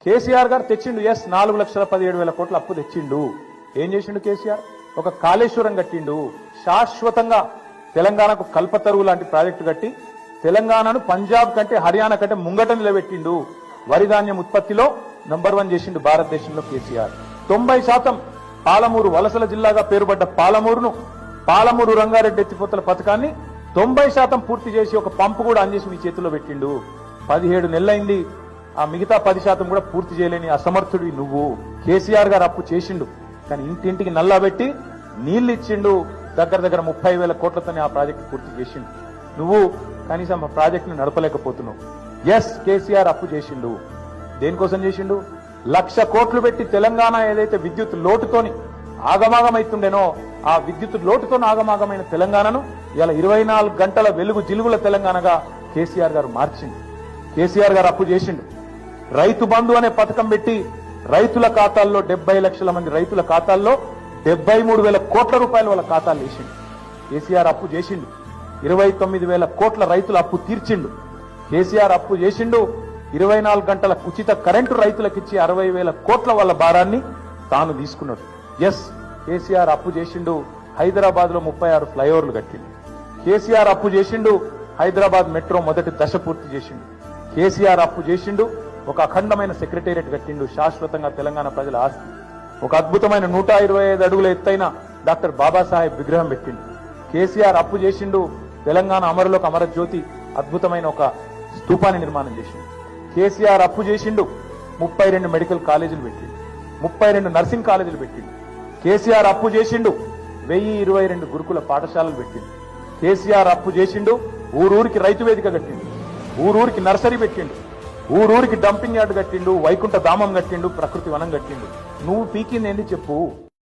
కేసీఆర్ గారు తెచ్చిండు. ఎస్ 4,17,000 కోట్ల అప్పు తెచ్చిండు. ఏం చేసిండు కేసీఆర్? ఒక కాళేశ్వరం కట్టిండు. శాశ్వతంగా తెలంగాణకు కల్పతరువు లాంటి ప్రాజెక్టు కట్టి తెలంగాణను పంజాబ్ కంటే హర్యానా కంటే ముంగట నిలబెట్టిండు. వరి ధాన్యం ఉత్పత్తిలో నంబర్ 1 చేసిండు భారతదేశంలో కేసీఆర్. 90% పాలమూరు వలసల జిల్లాగా పేరుపడ్డ పాలమూరు రంగారెడ్డి ఎత్తిపోతల పథకాన్ని 90% పూర్తి చేసి ఒక పంపు కూడా అందేసి మీ చేతిలో పెట్టిండు. 17 నెలలైంది. ఆ మిగతా 10% కూడా పూర్తి చేయలేని అసమర్థుడి నువ్వు. కేసీఆర్ గారు అప్పు చేసిండు, కానీ ఇంటింటికి నల్లా పెట్టి నీళ్లు ఇచ్చిండు. దగ్గర 30,000 కోట్లతోనే ఆ ప్రాజెక్టు పూర్తి చేసిండు. నువ్వు కనీసం ఆ ప్రాజెక్టును నడపలేకపోతున్నావు. ఎస్ కేసీఆర్ అప్పు చేసిండు. దేనికోసం చేసిండు? 1,00,000 కోట్లు పెట్టి తెలంగాణ ఏదైతే విద్యుత్ లోటుతోని ఆగమాగమైతుండేనో ఆ విద్యుత్ లోటుతో ఆగమాగమైన తెలంగాణను ఇలా 24 గంటల వెలుగు జిలుగుల తెలంగాణగా కేసీఆర్ గారు మార్చిండు. కేసీఆర్ గారు అప్పు చేసిండు. రైతు బంధు అనే పథకం పెట్టి రైతుల ఖాతాల్లో 70 లక్షల మంది రైతుల ఖాతాల్లో 73,000 కోట్ల రూపాయలు వాళ్ళ ఖాతాలు వేసిండు. కేసీఆర్ అప్పు చేసిండు. 29,000 కోట్ల రైతుల అప్పు తీర్చిండు. కేసీఆర్ అప్పు చేసిండు. 24 గంటల ఉచిత కరెంటు రైతులకు ఇచ్చి 60,000 కోట్ల వాళ్ళ భారాన్ని తాను తీసుకున్నాడు. ఎస్ కేసీఆర్ అప్పు చేసిండు. హైదరాబాద్ లో 36 ఫ్లైఓవర్లు కట్టిండు. కేసీఆర్ అప్పు చేసిండు. హైదరాబాద్ మెట్రో మొదటి దశ పూర్తి చేసిండు. కేసీఆర్ అప్పు చేసిండు. ఒక అఖండమైన సెక్రటేరియట్ కట్టిండు. శాశ్వతంగా తెలంగాణ ప్రజల ఆస్తి. ఒక అద్భుతమైన 125 అడుగుల ఎత్తైన డాక్టర్ బాబాసాహెబ్ విగ్రహం పెట్టిండు. కేసీఆర్ అప్పు చేసిండు. తెలంగాణ అమరులకు అమరజ్యోతి అద్భుతమైన ఒక స్తూపాన్ని నిర్మాణం చేసిండు. కేసీఆర్ అప్పు చేసిండు. 32 మెడికల్ కాలేజీలు పెట్టిండు. 32 నర్సింగ్ కాలేజీలు పెట్టిండు. కేసీఆర్ అప్పు చేసిండు. 1022 గురుకుల పాఠశాలలు పెట్టిండు. కేసీఆర్ అప్పు చేసిండు. ఊరూరికి రైతు వేదిక కట్టిండు. ఊరూరికి నర్సరీ పెట్టిండు. ఊరూరికి డంపింగ్ యార్డ్ కట్టిండు. వైకుంఠ ధామం కట్టిండు. ప్రకృతి వనం కట్టిండు. నువ్వు పీకింది ఏంది చెప్పు?